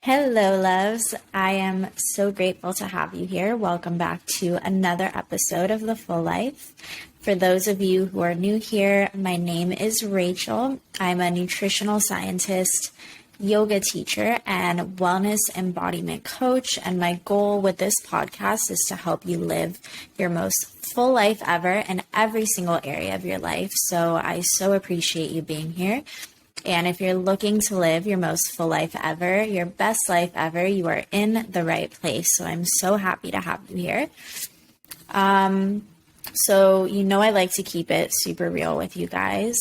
Hello, loves. I am so grateful to have you here. Welcome back to another episode of The Full Life. For those of you who are new here, my name is Rachel. I'm a nutritional scientist, yoga teacher, and wellness embodiment coach. And my goal with this podcast is to help you live your most full life ever in every single area of your life. So I so appreciate you being here. And if you're looking to live your most full life ever, your best life ever, you are in the right place. So I'm so happy to have you here. So I like to keep it super real with you guys.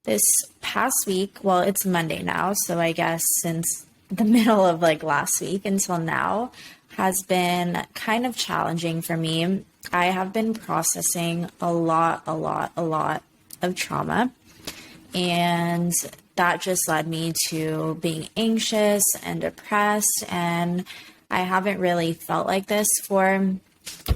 This past week, well, it's Monday now, so I guess since the middle of last week until now has been kind of challenging for me. I have been processing a lot of trauma. And that just led me to being anxious and depressed. And I haven't really felt like this for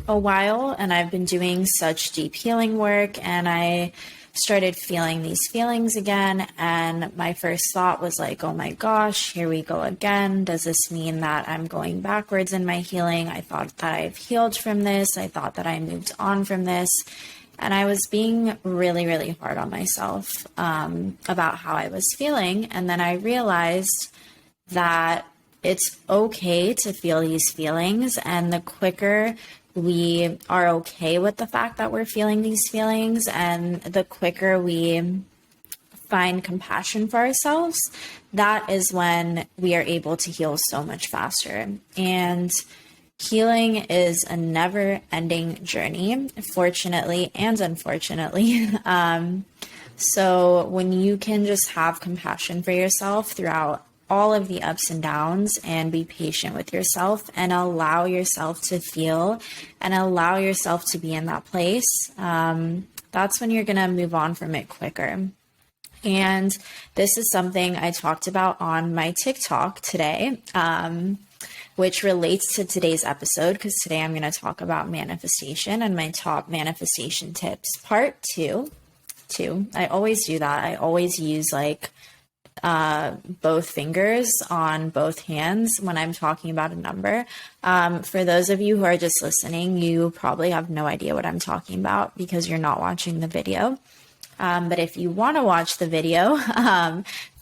a while. And I've been doing such deep healing work. And I started feeling these feelings again. And my first thought was like, oh my gosh, here we go again. Does this mean that I'm going backwards in my healing? I thought that I've healed from this. I thought that I moved on from this. And I was being really hard on myself about how I was feeling. And then I realized that it's okay to feel these feelings. And the quicker we are okay with the fact that we're feeling these feelings, and the quicker we find compassion for ourselves, that is when we are able to heal so much faster. And healing is a never-ending journey, fortunately and unfortunately. So when you can just have compassion for yourself throughout all of the ups and downs and be patient with yourself and allow yourself to feel and allow yourself to be in that place, that's when you're going to move on from it quicker. And this is something I talked about on my TikTok today, which relates to today's episode, because today I'm going to talk about manifestation and my top manifestation tips, part two. I always do that. I always use both fingers on both hands when I'm talking about a number. For those of you who are just listening, you probably have no idea what I'm talking about because you're not watching the video. But if you want to watch the video,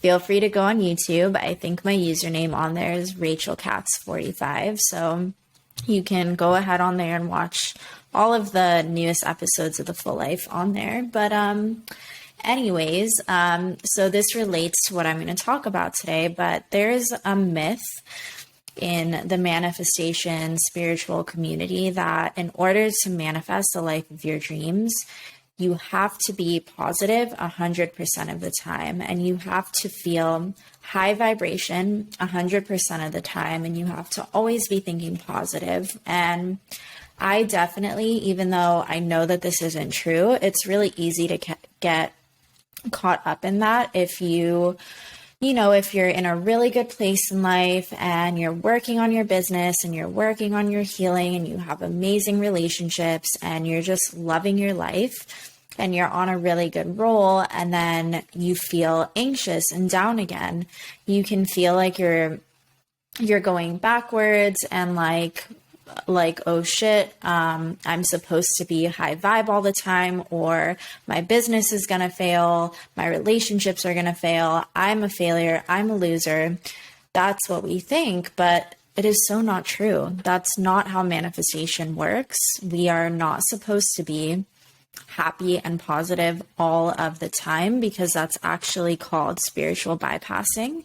feel free to go on YouTube. I think my username on there is RachelCats45. So you can go ahead on there and watch all of the newest episodes of The Full Life on there. But anyways, so this relates to what I'm going to talk about today. But there's a myth in the manifestation spiritual community that in order to manifest the life of your dreams, you have to be positive 100% of the time, and you have to feel high vibration 100% of the time, and you have to always be thinking positive. And I definitely, even though I know that this isn't true, it's really easy to get caught up in that if if you're in a really good place in life and you're working on your business and you're working on your healing and you have amazing relationships and you're just loving your life and you're on a really good roll, and then you feel anxious and down again, you can feel like you're going backwards and like, oh shit, I'm supposed to be high vibe all the time, or my business is going to fail. My relationships are going to fail. I'm a failure. I'm a loser. That's what we think, but it is so not true. That's not how manifestation works. We are not supposed to be happy and positive all of the time, because that's actually called spiritual bypassing.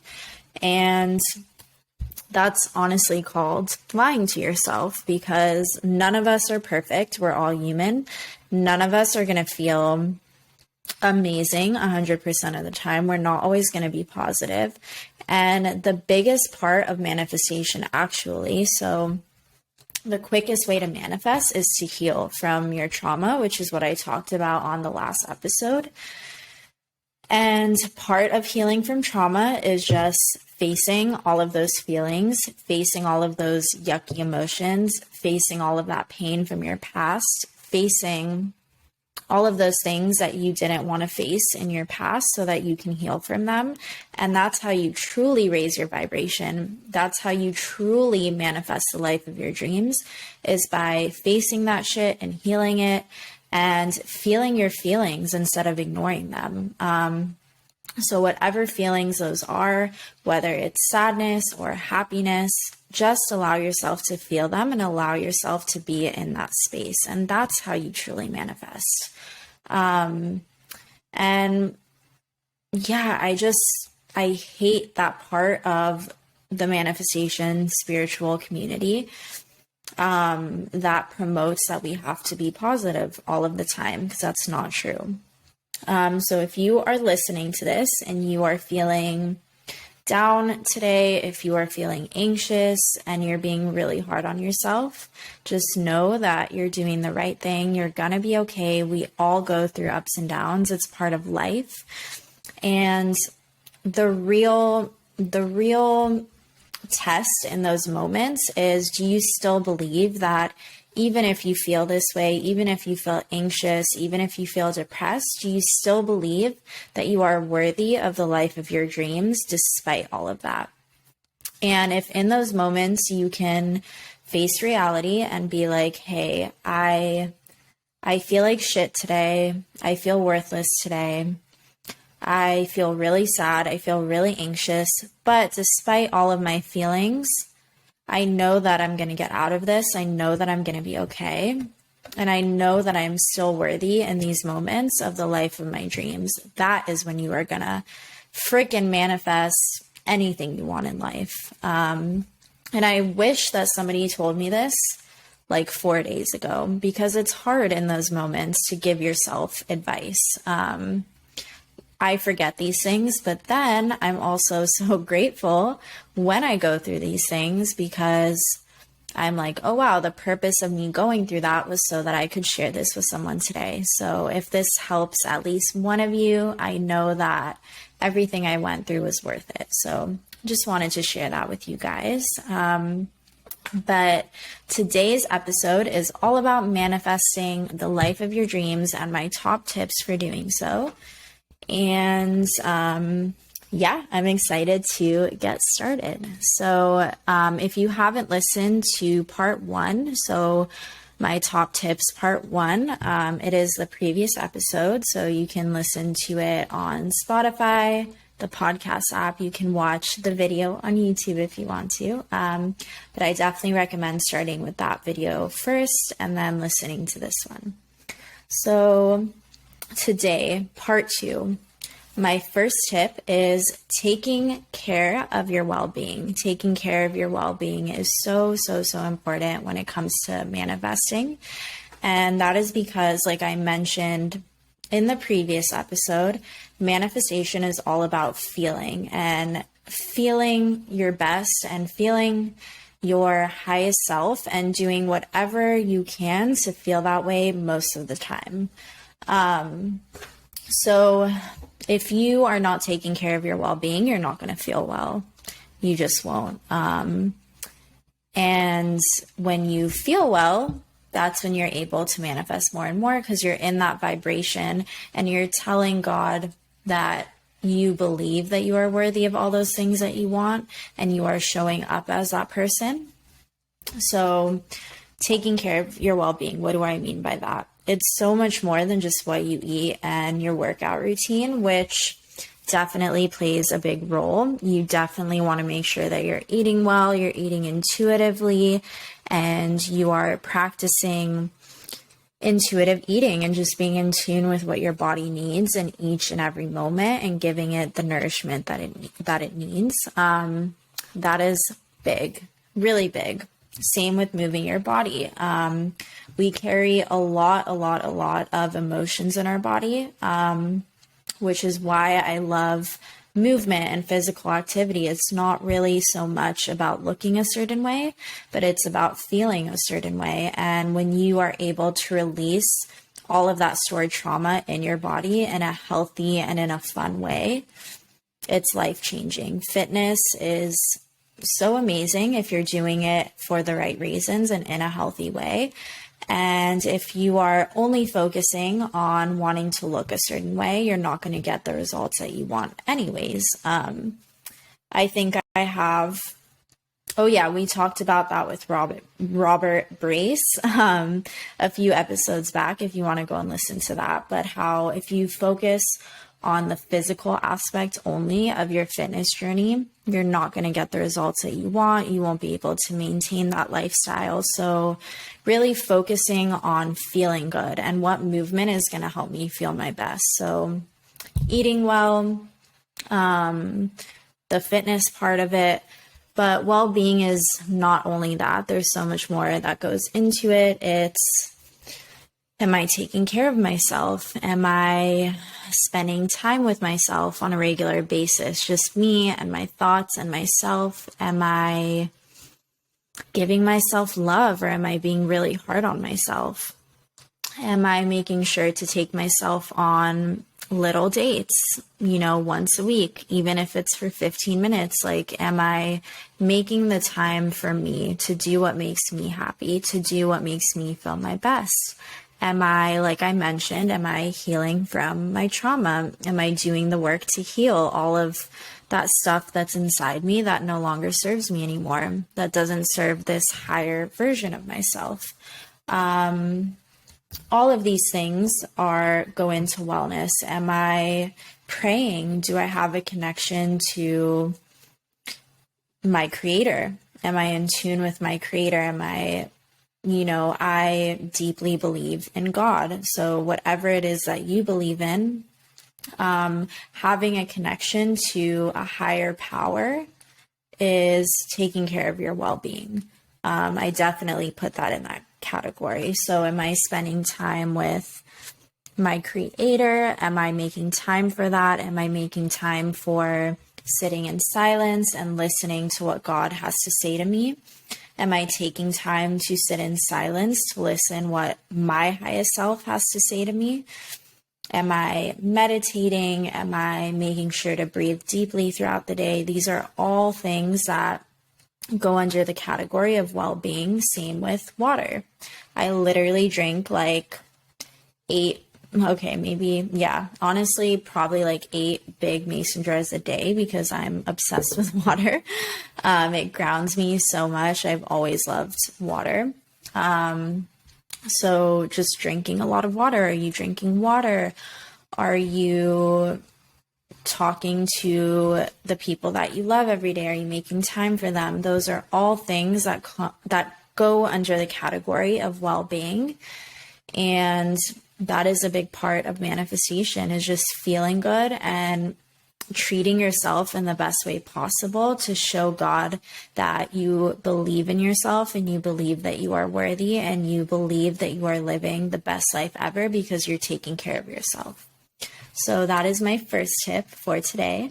And that's honestly called lying to yourself, because none of us are perfect. We're all human. None of us are going to feel amazing 100% of the time. We're not always going to be positive. And the biggest part of manifestation, actually, so the quickest way to manifest is to heal from your trauma, which is what I talked about on the last episode. And part of healing from trauma is just facing all of those feelings, facing all of those yucky emotions, facing all of that pain from your past, facing all of those things that you didn't want to face in your past so that you can heal from them. And that's how you truly raise your vibration. That's how you truly manifest the life of your dreams, is by facing that shit and healing it and feeling your feelings instead of ignoring them. So whatever feelings those are, whether it's sadness or happiness, just allow yourself to feel them and allow yourself to be in that space. And that's how you truly manifest. And yeah, I hate that part of the manifestation spiritual community that promotes that we have to be positive all of the time, because that's not true. So if you are listening to this and you are feeling down today, if you are feeling anxious and you're being really hard on yourself, just know that you're doing the right thing. You're gonna be okay. We all go through ups and downs. It's part of life. And the real test in those moments is, do you still believe that even if you feel this way, even if you feel anxious, even if you feel depressed, do you still believe that you are worthy of the life of your dreams despite all of that? And if in those moments you can face reality and be like, hey, I feel like shit today. I feel worthless today. I feel really sad. I feel really anxious. But despite all of my feelings, I know that I'm going to get out of this. I know that I'm going to be okay. And I know that I'm still worthy in these moments of the life of my dreams. That is when you are going to freaking manifest anything you want in life. And I wish that somebody told me this like 4 days ago, because it's hard in those moments to give yourself advice. I forget these things, but then I'm also so grateful when I go through these things, because I'm like, oh wow, the purpose of me going through that was so that I could share this with someone today. So if this helps at least one of you, I know that everything I went through was worth it. So just wanted to share that with you guys. But today's episode is all about manifesting the life of your dreams and my top tips for doing so. And yeah, I'm excited to get started. So if you haven't listened to part 1, so my top tips part 1, it is the previous episode. So you can listen to it on Spotify, the podcast app. You can watch the video on YouTube if you want to. But I definitely recommend starting with that video first and then listening to this one. So today, part 2, my first tip is taking care of your well-being. Taking care of your well-being is so important when it comes to manifesting. And that is because, like I mentioned in the previous episode, manifestation is all about feeling your best and feeling your highest self and doing whatever you can to feel that way most of the time. So if you are not taking care of your well-being, you're not going to feel well. You just won't. And when you feel well, that's when you're able to manifest more and more, because you're in that vibration and you're telling God that you believe that you are worthy of all those things that you want, and you are showing up as that person. So taking care of your well-being, what do I mean by that? It's so much more than just what you eat and your workout routine, which definitely plays a big role. You definitely want to make sure that you're eating well, you're eating intuitively, and you are practicing intuitive eating and just being in tune with what your body needs in each and every moment and giving it the nourishment that it needs. That is big, really big. Same with moving your body. We carry a lot of emotions in our body, which is why I love movement and physical activity. It's not really so much about looking a certain way, but it's about feeling a certain way. And when you are able to release all of that stored trauma in your body in a healthy and in a fun way, it's life-changing. Fitness is so amazing if you're doing it for the right reasons and in a healthy way. And if you are only focusing on wanting to look a certain way, you're not going to get the results that you want anyways. I think I have, oh yeah, we talked about that with Robert Brace a few episodes back, if you want to go and listen to that. But how if you focus on the physical aspect only of your fitness journey, you're not going to get the results that you want. You won't be able to maintain that lifestyle. So really focusing on feeling good and what movement is going to help me feel my best. So eating well, the fitness part of it, but well-being is not only that. There's so much more that goes into it. It's, am I taking care of myself? Am I spending time with myself on a regular basis? Just me and my thoughts and myself? Am I giving myself love, or am I being really hard on myself? Am I making sure to take myself on little dates, once a week, even if it's for 15 minutes? Like, am I making the time for me to do what makes me happy, to do what makes me feel my best? Am I, like I mentioned, am I healing from my trauma? Am I doing the work to heal all of that stuff that's inside me that no longer serves me anymore, that doesn't serve this higher version of myself? All of these things go into wellness. Am I praying? Do I have a connection to my creator? Am I in tune with my creator? Am I, I deeply believe in God. So whatever it is that you believe in, having a connection to a higher power is taking care of your well-being. I definitely put that in that category. So am I spending time with my creator? Am I making time for that? Am I making time for sitting in silence and listening to what God has to say to me? Am I taking time to sit in silence to listen what my highest self has to say to me? Am I meditating? Am I making sure to breathe deeply throughout the day? These are all things that go under the category of well-being. Same with water. I literally drink like honestly, probably like 8 big mason jars a day because I'm obsessed with water. It grounds me so much. I've always loved water. So just drinking a lot of water. Are you drinking water? Are you talking to the people that you love every day? Are you making time for them? Those are all things that go under the category of well-being. And that is a big part of manifestation, is just feeling good and treating yourself in the best way possible to show God that you believe in yourself and you believe that you are worthy and you believe that you are living the best life ever because you're taking care of yourself. So that is my first tip for today.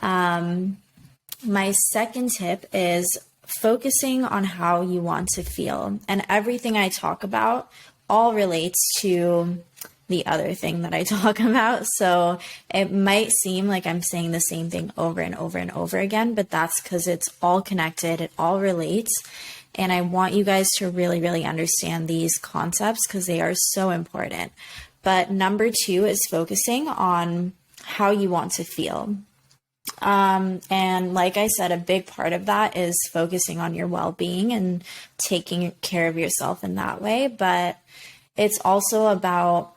My second tip is focusing on how you want to feel. And everything I talk about all relates to the other thing that I talk about. So it might seem like I'm saying the same thing over and over and over again, but that's because it's all connected. It all relates. And I want you guys to really, really understand these concepts because they are so important. But number 2 is focusing on how you want to feel. And like I said, a big part of that is focusing on your well-being and taking care of yourself in that way. But it's also about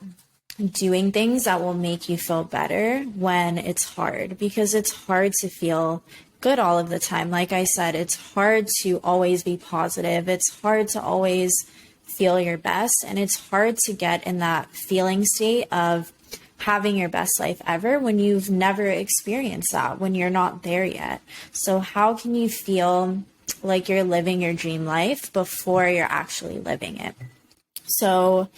doing things that will make you feel better when it's hard, because it's hard to feel good all of the time. Like I said, it's hard to always be positive. It's hard to always feel your best. And it's hard to get in that feeling state of having your best life ever when you've never experienced that, when you're not there yet. So how can you feel like you're living your dream life before you're actually living it? So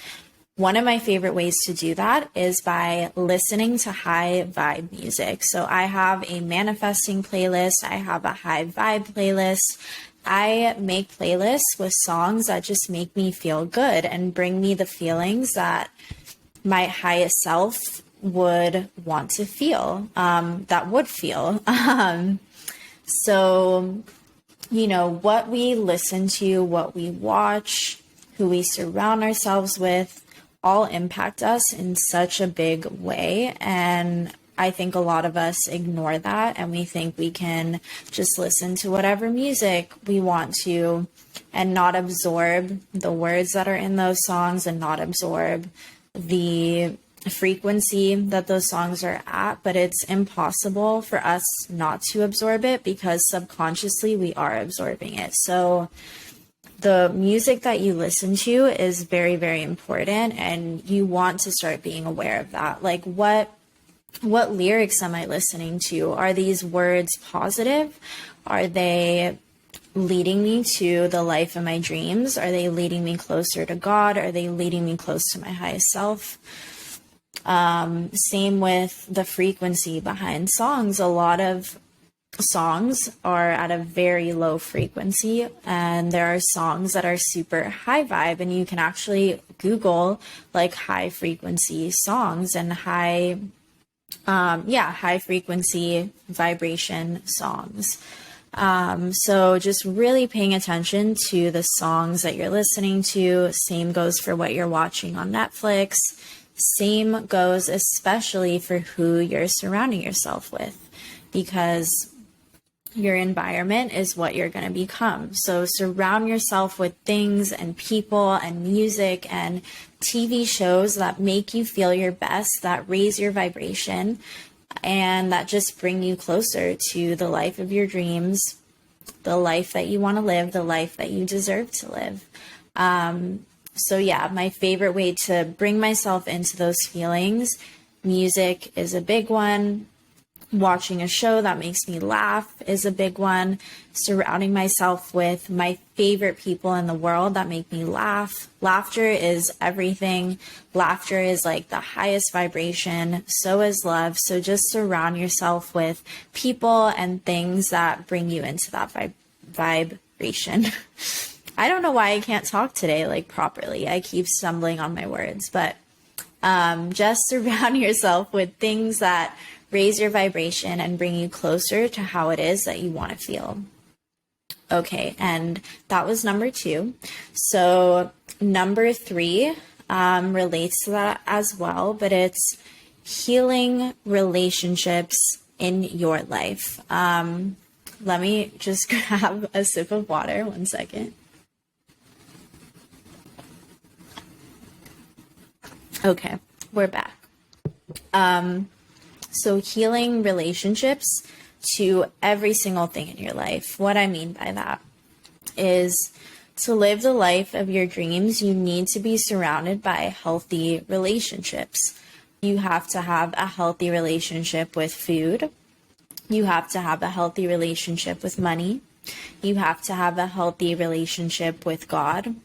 one of my favorite ways to do that is by listening to high vibe music. So I have a manifesting playlist. I have a high vibe playlist. I make playlists with songs that just make me feel good and bring me the feelings that my highest self would want to feel, that would feel. So, what we listen to, what we watch, who we surround ourselves with, all impact us in such a big way. And I think a lot of us ignore that, and we think we can just listen to whatever music we want to and not absorb the words that are in those songs and not absorb the frequency that those songs are at. But it's impossible for us not to absorb it because subconsciously we are absorbing it. So the music that you listen to is very, very important, and you want to start being aware of that. Like, what lyrics am I listening to? Are these words positive? Are they leading me to the life of my dreams? Are they leading me closer to God? Are they leading me close to my highest self? Same with the frequency behind songs. A lot of songs are at a very low frequency, and there are songs that are super high vibe, and you can actually Google like high frequency songs and high frequency vibration songs. So just really paying attention to the songs that you're listening to. Same goes for what you're watching on Netflix. Same goes especially for who you're surrounding yourself with, because your environment is what you're going to become. So surround yourself with things and people and music and TV shows that make you feel your best, that raise your vibration, and that just bring you closer to the life of your dreams, the life that you want to live, the life that you deserve to live. So yeah, my favorite way to bring myself into those feelings, music is a big one. Watching a show that makes me laugh is a big one. Surrounding myself with my favorite people in the world that make me laugh. Laughter is everything. Laughter is like the highest vibration. So is love. So just surround yourself with people and things that bring you into that vibration. I don't know why I can't talk today like properly. I keep stumbling on my words, but just surround yourself with things that raise your vibration and bring you closer to how it is that you want to feel. Okay, and that was number 2. So number 3 relates to that as well, but it's healing relationships in your life. Let me just grab a sip of water, 1 second. Okay, we're back. So healing relationships to every single thing in your life. What I mean by that is to live the life of your dreams, you need to be surrounded by healthy relationships. You have to have a healthy relationship with food. You have to have a healthy relationship with money. You have to have a healthy relationship with God.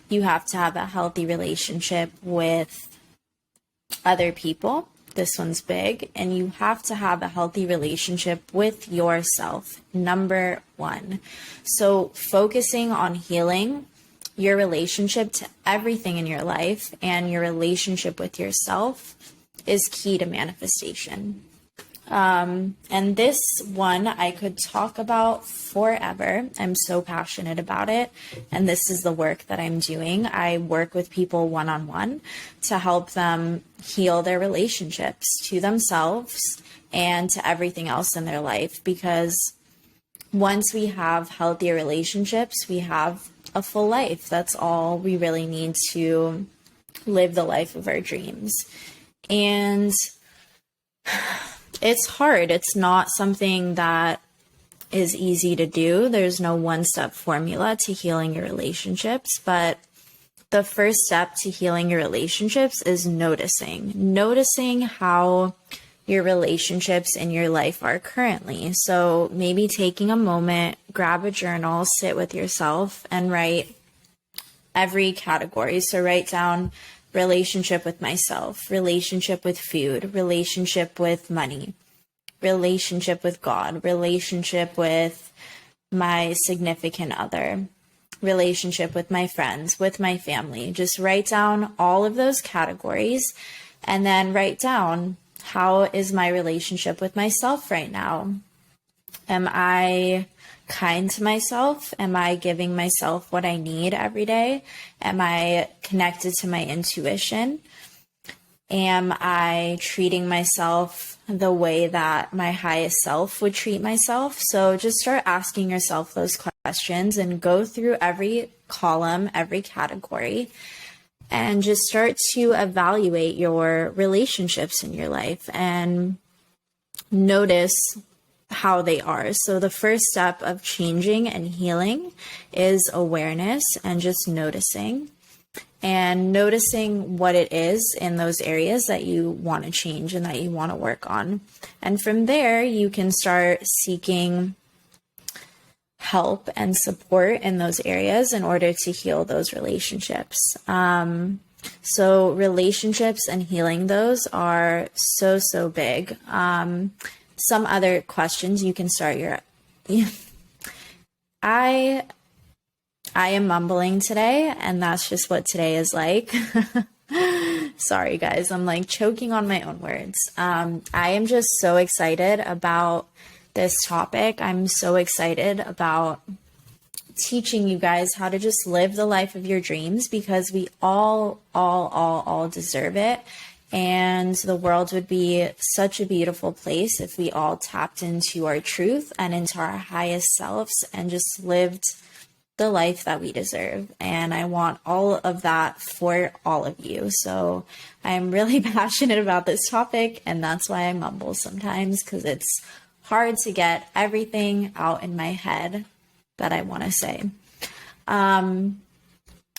You have to have a healthy relationship with other people. This one's big. And you have to have a healthy relationship with yourself. Number 1. So focusing on healing your relationship to everything in your life and your relationship with yourself is key to manifestation. And this one I could talk about forever. I'm so passionate about it. And this is the work that I'm doing. I work with people one-on-one to help them heal their relationships to themselves and to everything else in their life. Because once we have healthier relationships, we have a full life. That's all we really need to live the life of our dreams. And it's hard. It's not something that is easy to do. There's no one-step formula to healing your relationships, but the first step to healing your relationships is noticing how your relationships in your life are currently. So maybe taking a moment, grab a journal, sit with yourself and write every category. So write down relationship with myself, relationship with food, relationship with money, relationship with God, relationship with my significant other, relationship with my friends, with my family. Just write down all of those categories and then write down, how is my relationship with myself right now? Am I kind to myself? Am I giving myself what I need every day? Am I connected to my intuition? Am I treating myself the way that my highest self would treat myself? So just start asking yourself those questions and go through every column, every category, and just start to evaluate your relationships in your life and notice how they are. So the first step of changing and healing is awareness and just noticing. And noticing what it is in those areas that you want to change and that you want to work on. And from there, you can start seeking help and support in those areas in order to heal those relationships. So relationships and healing those are so big. Some other questions you can start your... I am mumbling today, and that's just what today is like. Sorry, guys. I'm like choking on my own words. I am just so excited about this topic. I'm so excited about teaching you guys how to just live the life of your dreams, because we all deserve it. And the world would be such a beautiful place if we all tapped into our truth and into our highest selves and just lived the life that we deserve. And I want all of that for all of you. So I'm really passionate about this topic, and that's why I mumble sometimes, because it's hard to get everything out in my head that I want to say.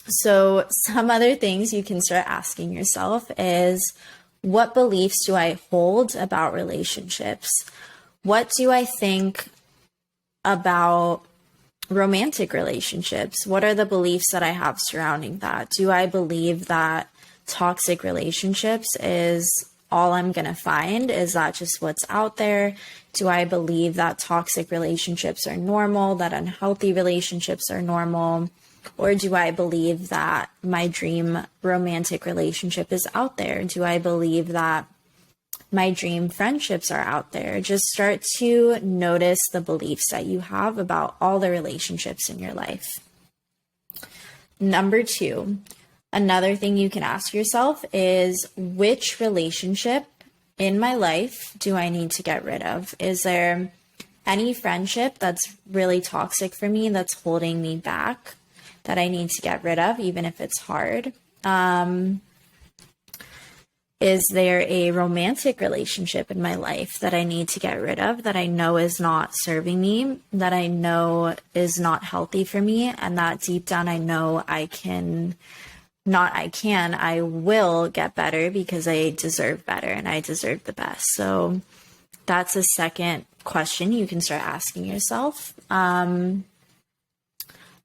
So some other things you can start asking yourself is, what beliefs do I hold about relationships? What do I think about romantic relationships? What are the beliefs that I have surrounding that? Do I believe that toxic relationships is all I'm going to find? Is that just what's out there? Do I believe that toxic relationships are normal, that unhealthy relationships are normal? Or do I believe that my dream romantic relationship is out there? Do I believe that my dream friendships are out there? Just start to notice the beliefs that you have about all the relationships in your life. Number 2, another thing you can ask yourself is, which relationship in my life do I need to get rid of? Is there any friendship that's really toxic for me, that's holding me back, that I need to get rid of, even if it's hard? Is there a romantic relationship in my life that I need to get rid of, that I know is not serving me, that I know is not healthy for me, and that deep down I know I will get better, because I deserve better and I deserve the best. So that's a second question you can start asking yourself.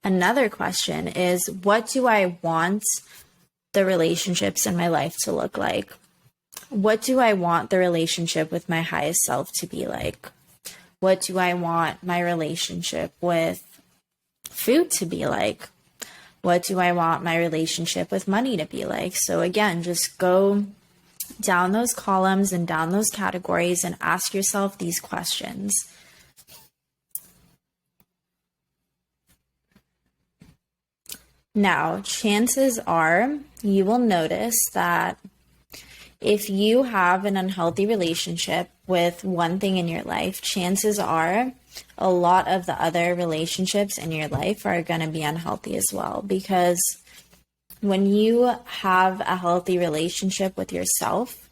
Another question is, what do I want the relationships in my life to look like? What do I want the relationship with my highest self to be like? What do I want my relationship with food to be like? What do I want my relationship with money to be like? So again, just go down those columns and down those categories and ask yourself these questions. Now, chances are you will notice that if you have an unhealthy relationship with one thing in your life, chances are a lot of the other relationships in your life are going to be unhealthy as well. Because when you have a healthy relationship with yourself,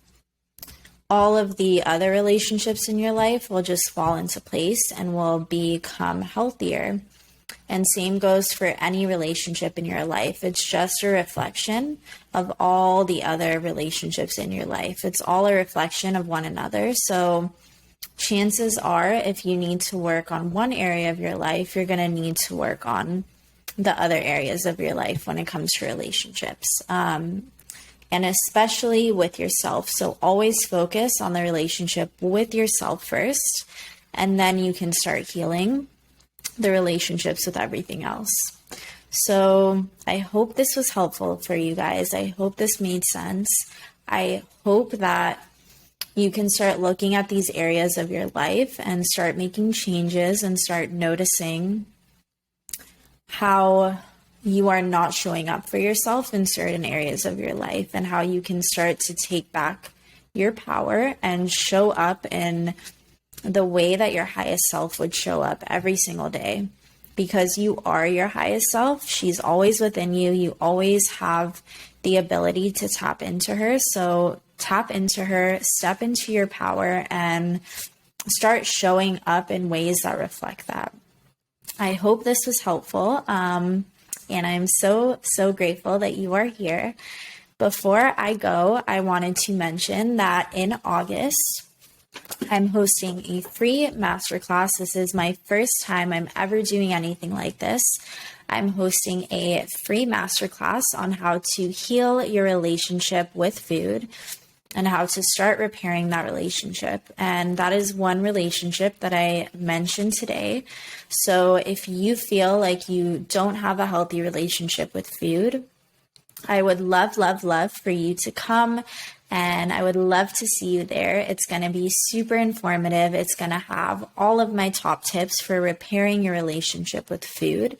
all of the other relationships in your life will just fall into place and will become healthier. And same goes for any relationship in your life. It's just a reflection of all the other relationships in your life. It's all a reflection of one another. So chances are, if you need to work on one area of your life, you're going to need to work on the other areas of your life when it comes to relationships. And especially with yourself. So always focus on the relationship with yourself first, and then you can start healing the relationships with everything else. So I hope this was helpful for you guys. I hope this made sense. I hope that you can start looking at these areas of your life and start making changes and start noticing how you are not showing up for yourself in certain areas of your life, and how you can start to take back your power and show up in the way that your highest self would show up every single day. Because you are your highest self. She's always within you. You always have the ability to tap into her. So tap into her, step into your power, and start showing up in ways that reflect that. I hope this was helpful. And I'm so grateful that you are here. Before I go, I wanted to mention that in August, I'm hosting a free masterclass. This is my first time I'm ever doing anything like this. I'm hosting a free masterclass on how to heal your relationship with food and how to start repairing that relationship. And that is one relationship that I mentioned today. So if you feel like you don't have a healthy relationship with food, I would love for you to come, and I would love to see you there. It's going to be super informative. It's going to have all of my top tips for repairing your relationship with food,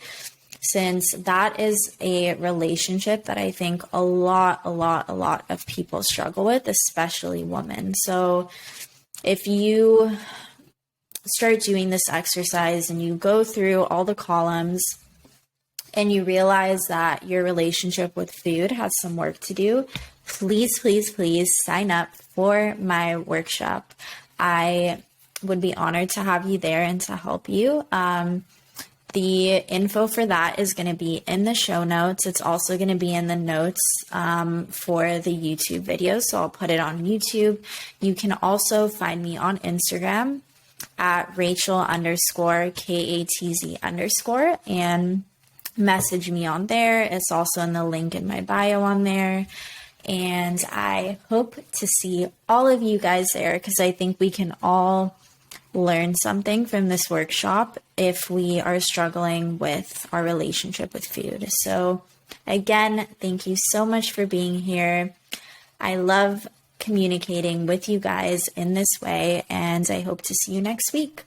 since that is a relationship that I think a lot of people struggle with, especially women. So if you start doing this exercise and you go through all the columns and you realize that your relationship with food has some work to do, please sign up for my workshop. I would be honored to have you there and to help you. The info for that is going to be in the show notes. It's also going to be in the notes for the YouTube video. So I'll put it on YouTube. You can also find me on Instagram at Rachel_KATZ_ and message me on there. It's also in the link in my bio on there. And I hope to see all of you guys there, because I think we can all learn something from this workshop if we are struggling with our relationship with food. So again, thank you so much for being here. I love communicating with you guys in this way, and I hope to see you next week.